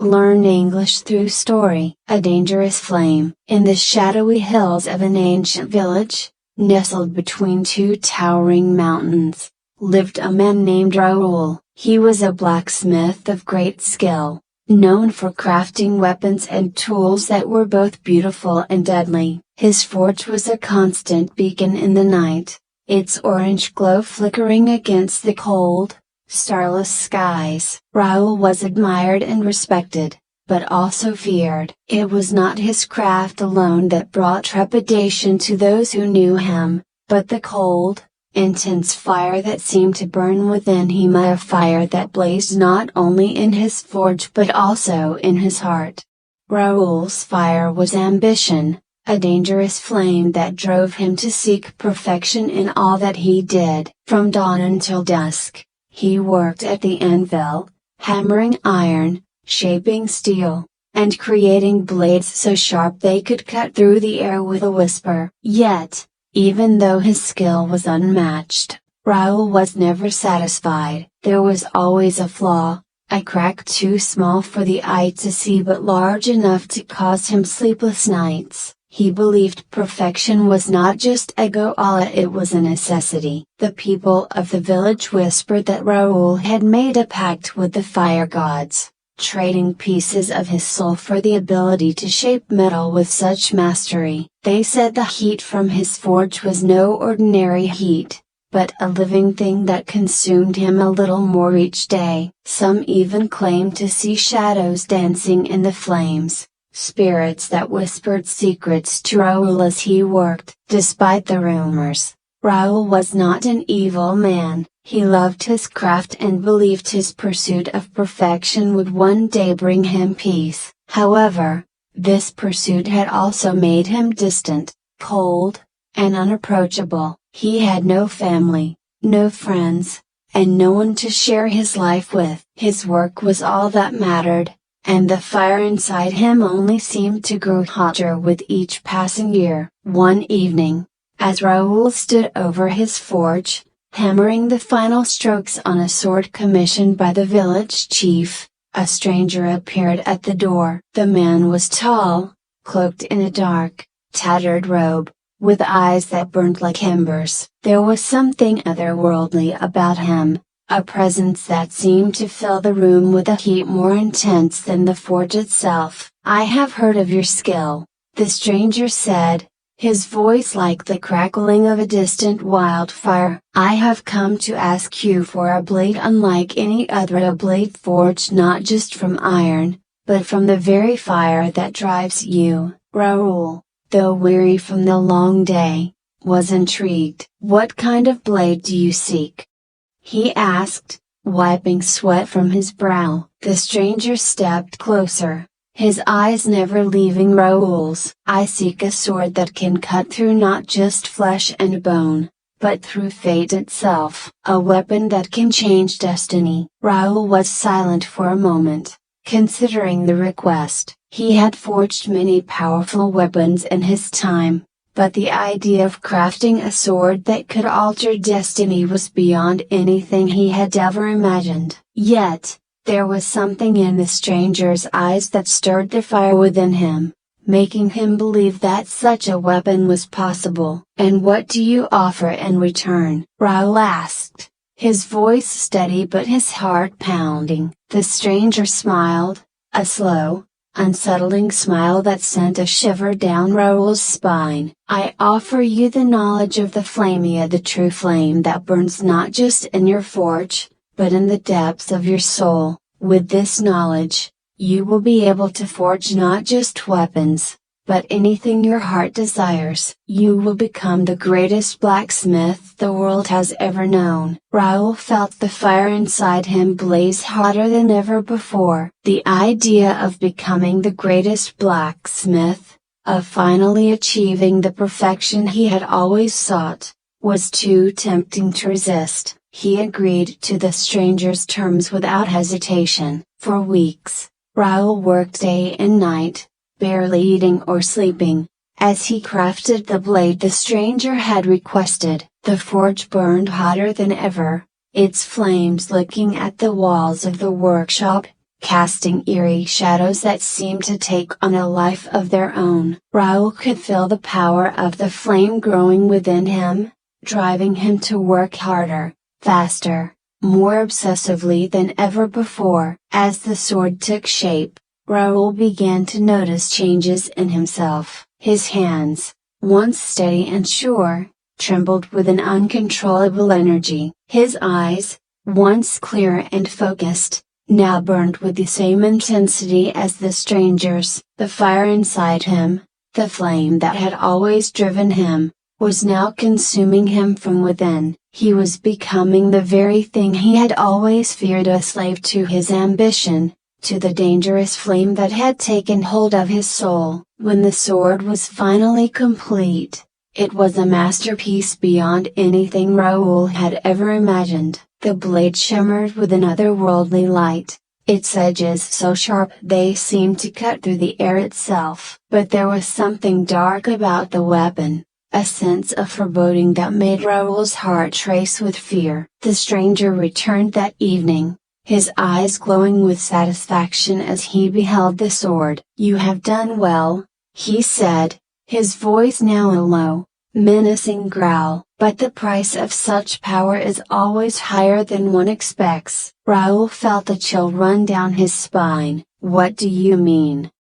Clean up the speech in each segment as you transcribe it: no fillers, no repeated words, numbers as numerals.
Learn English through story. A dangerous flame. In the shadowy hills of an ancient village, nestled between two towering mountains, lived a man named Raoul. He was a blacksmith of great skill, known for crafting weapons and tools that were both beautiful and deadly. His forge was a constant beacon in the night, its orange glow flickering against the cold, starless skies. Raoul was admired and respected, but also feared. It was not his craft alone that brought trepidation to those who knew him, but the cold, intense fire that seemed to burn within him, a fire that blazed not only in his forge but also in his heart. Raoul's fire was ambition, a dangerous flame that drove him to seek perfection in all that he did. From dawn until dusk, he worked at the anvil, hammering iron, shaping steel, and creating blades so sharp they could cut through the air with a whisper. Yet, even though his skill was unmatched, Raoul was never satisfied. There was always a flaw, a crack too small for the eye to see but large enough to cause him sleepless nights. He believed perfection was not just a goal, it was a necessity. The people of the village whispered that Raoul had made a pact with the fire gods, trading pieces of his soul for the ability to shape metal with such mastery. They said the heat from his forge was no ordinary heat, but a living thing that consumed him a little more each day. Some even claimed to see shadows dancing in the flames, spirits that whispered secrets to Raoul as he worked. Despite the rumors, Raoul was not an evil man. He loved his craft and believed his pursuit of perfection would one day bring him peace. However, this pursuit had also made him distant, cold, and unapproachable. He had no family, no friends, and no one to share his life with. His work was all that mattered, and the fire inside him only seemed to grow hotter with each passing year. One evening, as Raoul stood over his forge, hammering the final strokes on a sword commissioned by the village chief, a stranger appeared at the door. The man was tall, cloaked in a dark, tattered robe, with eyes that burned like embers. There was something otherworldly about him, a presence that seemed to fill the room with a heat more intense than the forge itself. "I have heard of your skill," the stranger said, his voice like the crackling of a distant wildfire. "I have come to ask you for a blade unlike any other, a blade forged not just from iron, but from the very fire that drives you." Raoul, though weary from the long day, was intrigued. "What kind of blade do you seek?" he asked, wiping sweat from his brow. The stranger stepped closer, his eyes never leaving Raoul's. "I seek a sword that can cut through not just flesh and bone, but through fate itself. A weapon that can change destiny." Raoul was silent for a moment, considering the request. He had forged many powerful weapons in his time, but the idea of crafting a sword that could alter destiny was beyond anything he had ever imagined. Yet, there was something in the stranger's eyes that stirred the fire within him, making him believe that such a weapon was possible. "And what do you offer in return?" Raoul asked, his voice steady but his heart pounding. The stranger smiled, a slow, unsettling smile that sent a shiver down Raoul's spine. "I offer you the knowledge of the flamia, the true flame that burns not just in your forge, but in the depths of your soul. With this knowledge, you will be able to forge not just weapons, but anything your heart desires. You will become the greatest blacksmith the world has ever known." Raoul felt the fire inside him blaze hotter than ever before. The idea of becoming the greatest blacksmith, of finally achieving the perfection he had always sought, was too tempting to resist. He agreed to the stranger's terms without hesitation. For weeks, Raoul worked day and night, barely eating or sleeping, as he crafted the blade the stranger had requested. The forge burned hotter than ever, its flames licking at the walls of the workshop, casting eerie shadows that seemed to take on a life of their own. Raoul could feel the power of the flame growing within him, driving him to work harder, faster, more obsessively than ever before. As the sword took shape, Raoul began to notice changes in himself. His hands, once steady and sure, trembled with an uncontrollable energy. His eyes, once clear and focused, now burned with the same intensity as the stranger's. The fire inside him, the flame that had always driven him, was now consuming him from within. He was becoming the very thing he had always feared, a slave to his ambition, to the dangerous flame that had taken hold of his soul. When the sword was finally complete, it was a masterpiece beyond anything Raoul had ever imagined. The blade shimmered with an otherworldly light, its edges so sharp they seemed to cut through the air itself. But there was something dark about the weapon, a sense of foreboding that made Raoul's heart race with fear. The stranger returned that evening, his eyes glowing with satisfaction as he beheld the sword. "You have done well," he said, his voice now a low, menacing growl. "But the price of such power is always higher than one expects." Raoul felt a chill run down his spine. "What do you mean?"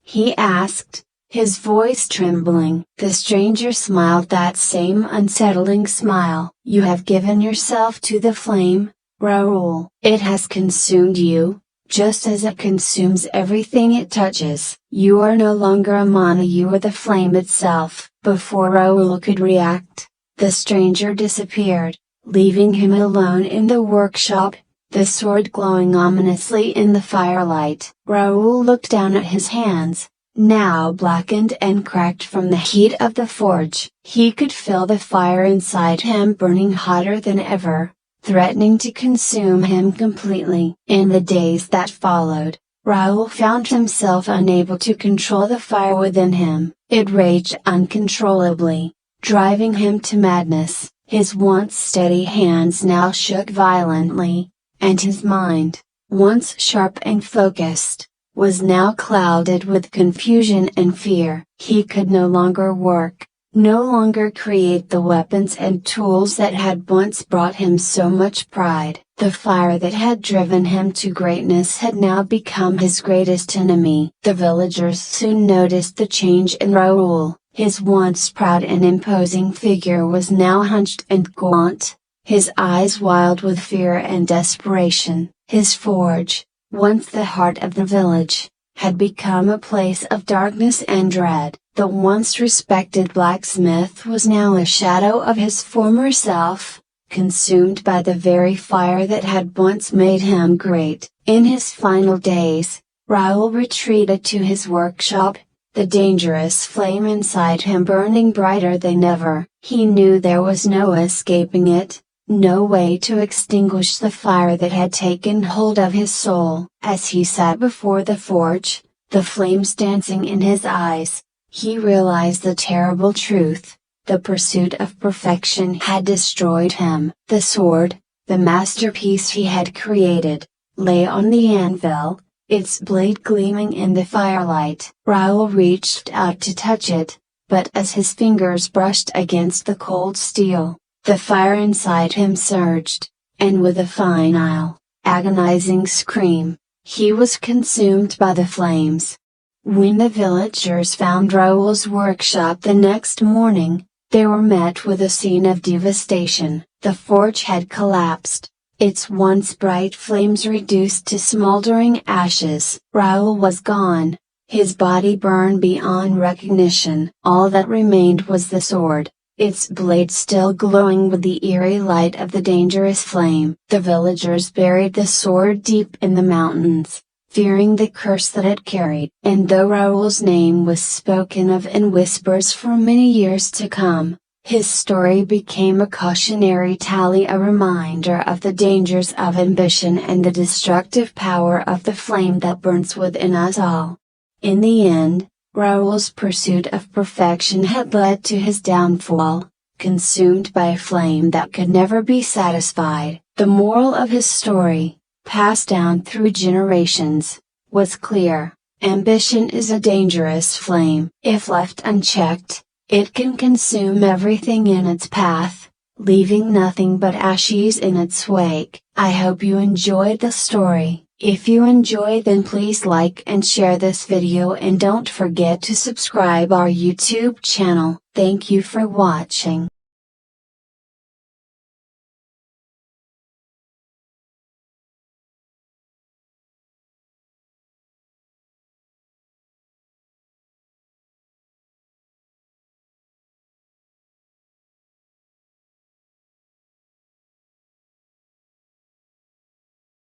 he asked, his voice trembling. The stranger smiled that same unsettling smile. "You have given yourself to the flame, Raoul. It has consumed you, just as it consumes everything it touches. You are no longer a mana, you are the flame itself." Before Raoul could react, the stranger disappeared, leaving him alone in the workshop, the sword glowing ominously in the firelight. Raoul looked down at his hands, now blackened and cracked from the heat of the forge. He could feel the fire inside him burning hotter than ever, threatening to consume him completely. In the days that followed, Raoul found himself unable to control the fire within him. It raged uncontrollably, driving him to madness. His once steady hands now shook violently, and his mind, once sharp and focused, was now clouded with confusion and fear. He could no longer work, no longer create the weapons and tools that had once brought him so much pride. The fire that had driven him to greatness had now become his greatest enemy. The villagers soon noticed the change in Raoul. His once proud and imposing figure was now hunched and gaunt, his eyes wild with fear and desperation. His forge, once the heart of the village, had become a place of darkness and dread. The once respected blacksmith was now a shadow of his former self, consumed by the very fire that had once made him great. In his final days, Raoul retreated to his workshop, the dangerous flame inside him burning brighter than ever. He knew there was no escaping it, no way to extinguish the fire that had taken hold of his soul. As he sat before the forge, the flames dancing in his eyes, he realized the terrible truth. The pursuit of perfection had destroyed him. The sword, the masterpiece he had created, lay on the anvil, its blade gleaming in the firelight. Raoul reached out to touch it, but as his fingers brushed against the cold steel, the fire inside him surged, and with a final, agonizing scream, he was consumed by the flames. When the villagers found Raoul's workshop the next morning, they were met with a scene of devastation. The forge had collapsed, its once bright flames reduced to smoldering ashes. Raoul was gone, his body burned beyond recognition. All that remained was the sword, its blade still glowing with the eerie light of the dangerous flame. The villagers buried the sword deep in the mountains, fearing the curse that it carried. And though Raoul's name was spoken of in whispers for many years to come, his story became a cautionary tale, a reminder of the dangers of ambition and the destructive power of the flame that burns within us all. In the end, Raoul's pursuit of perfection had led to his downfall, consumed by a flame that could never be satisfied. The moral of his story: passed down through generations, was clear: ambition is a dangerous flame. If left unchecked, it can consume everything in its path, leaving nothing but ashes in its wake. I hope you enjoyed the story. If you enjoyed, then please like and share this video, and don't forget to subscribe our YouTube channel. Thank you for watching.